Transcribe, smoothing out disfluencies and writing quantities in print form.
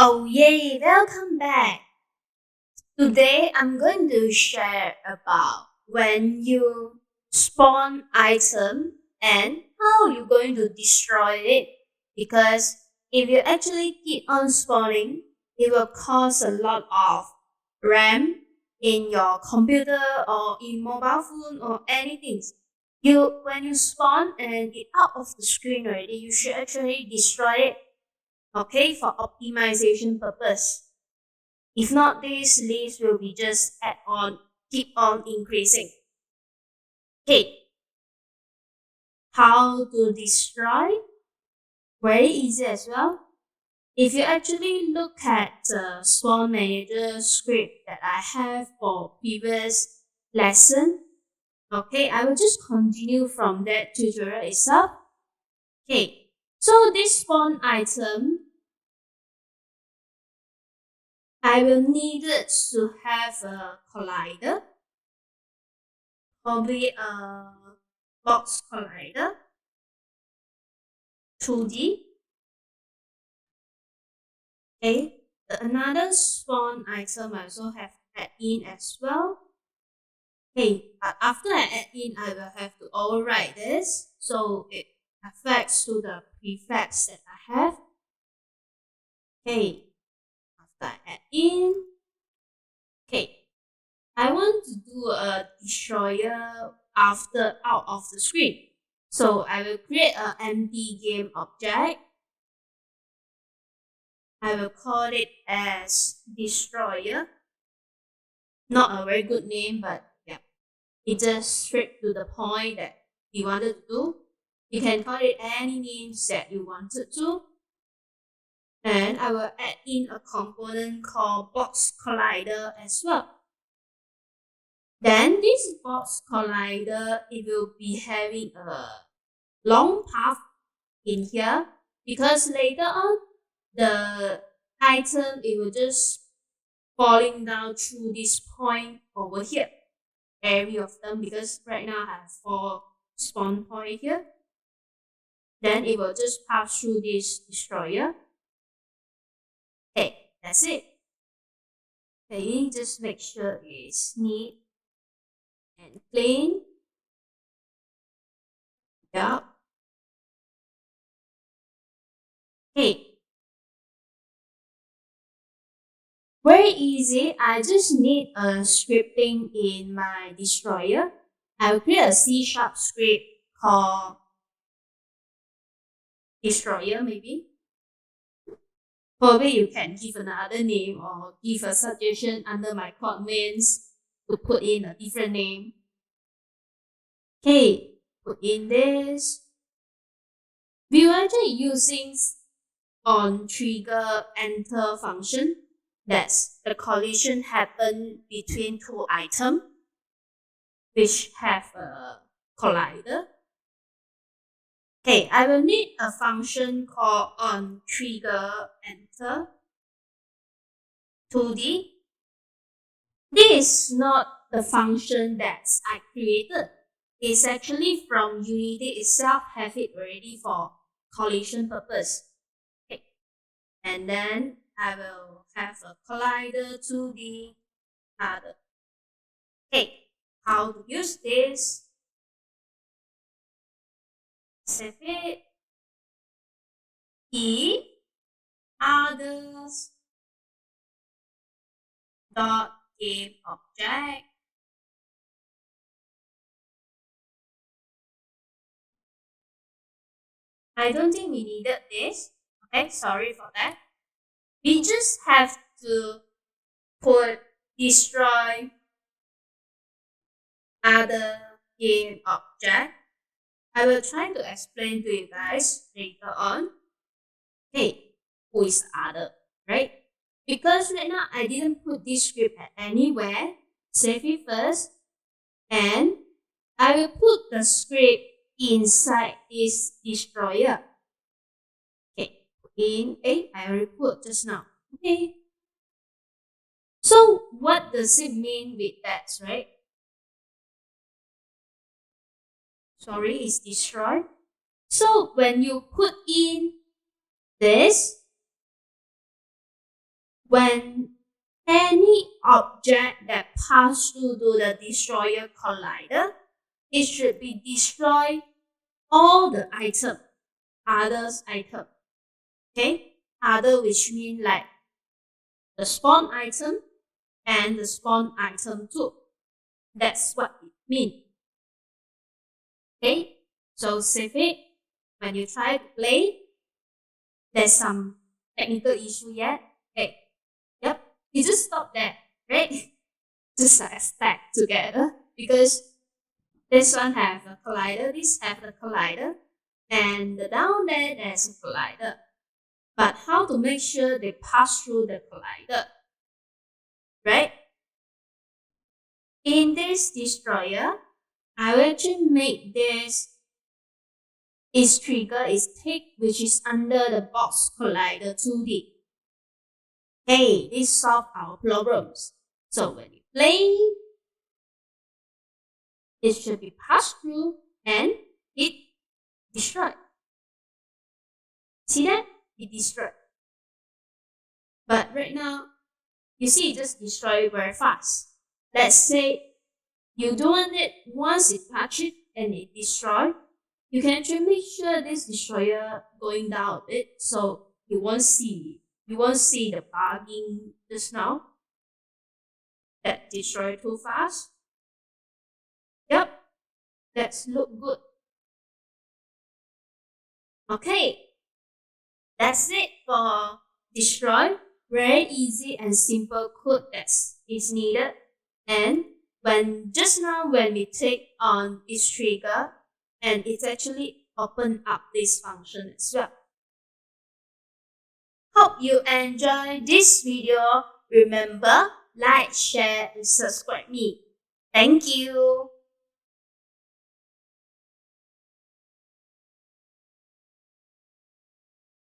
Oh yay, welcome back. Today I'm going to share about when you spawn item and how you're going to destroy it. Because if you actually keep on spawning, it will cause a lot of RAM in your computer or in mobile phone or anything. When you spawn and it out of the screen already, you should actually destroy it. Okay, for optimization purpose. If not, this list will be just keep on increasing. Okay, how to destroy? Very easy as well. If you actually look at the Spawn Manager script that I have for previous lesson, okay, I will just continue from that tutorial itself. Okay, so this spawn item, I will need it to have a collider, probably a box collider, 2D. Okay, another spawn item I also have to add in as well. Okay, but after I add in, I will have to overwrite this so it affects to the prefix that I have. Okay, after I add in, okay, I want to do a destroyer after out of the screen. So I will create an empty game object. I will call it as destroyer. Not a very good name, but yeah, it's just straight to the point that you wanted to do. You can call it any names that you wanted to. And I will add in a component called box collider as well. Then this box collider, it will be having a long path in here because later on the item, it will just falling down through this point over here. Every of them, because right now I have 4 spawn point here. Then it will just pass through this destroyer. Okay, that's it. Okay, just make sure it's neat and clean. Yeah. Okay. Very easy. I just need a scripting in my destroyer. I will create a C# script called destroyer maybe. Probably you can give another name or give a suggestion under my comments to put in a different name. Okay, put in this. We are actually using on trigger enter function. That's the collision happen between 2 items which have a collider. Okay, I will need a function called on trigger enter 2D. This is not the function that I created. It's actually from Unity itself, have it ready for collision purpose. Okay, and then I will have a collider 2D other. Okay, how to use this? Save it. E others dot game object. I don't think we needed this. Okay, sorry for that. We just have to put destroy other game object. I will try to explain to you guys later on. Hey, who is other, right? Because right now I didn't put this script anywhere. Save it first, and I will put the script inside this destroyer. Okay, in A, I already put just now. Okay. So what does it mean with that, right? Sorry, it's destroyed. So when you put in this, when any object that pass through to the destroyer collider, it should be destroy all the others item. Okay, other which mean like the spawn item and the spawn item too. That's what it means. Okay, so save it. When you try to play, there's some technical issue yet. Okay, yep, you just stop there, right? Just like stack together because this one have a collider, this have the collider, and down there there's a collider. But how to make sure they pass through the collider, right? In this destroyer, I will actually make this its trigger is tick, which is under the box collider 2D. Hey, this solves our problems. So when you play, it should be passed through and it destroyed. See that? It destroyed. But right now, you see it just destroyed very fast. Let's say you don't want it once it touch it and it destroyed. You can actually make sure this destroyer going down a bit so you won't see the bugging just now. That destroy too fast. Yep, that's look good. Okay, that's it for destroy. Very easy and simple code that is needed. And when we click on its trigger, and it's actually open up this function as well. Hope you enjoy this video. Remember, like, share, and subscribe me. Thank you.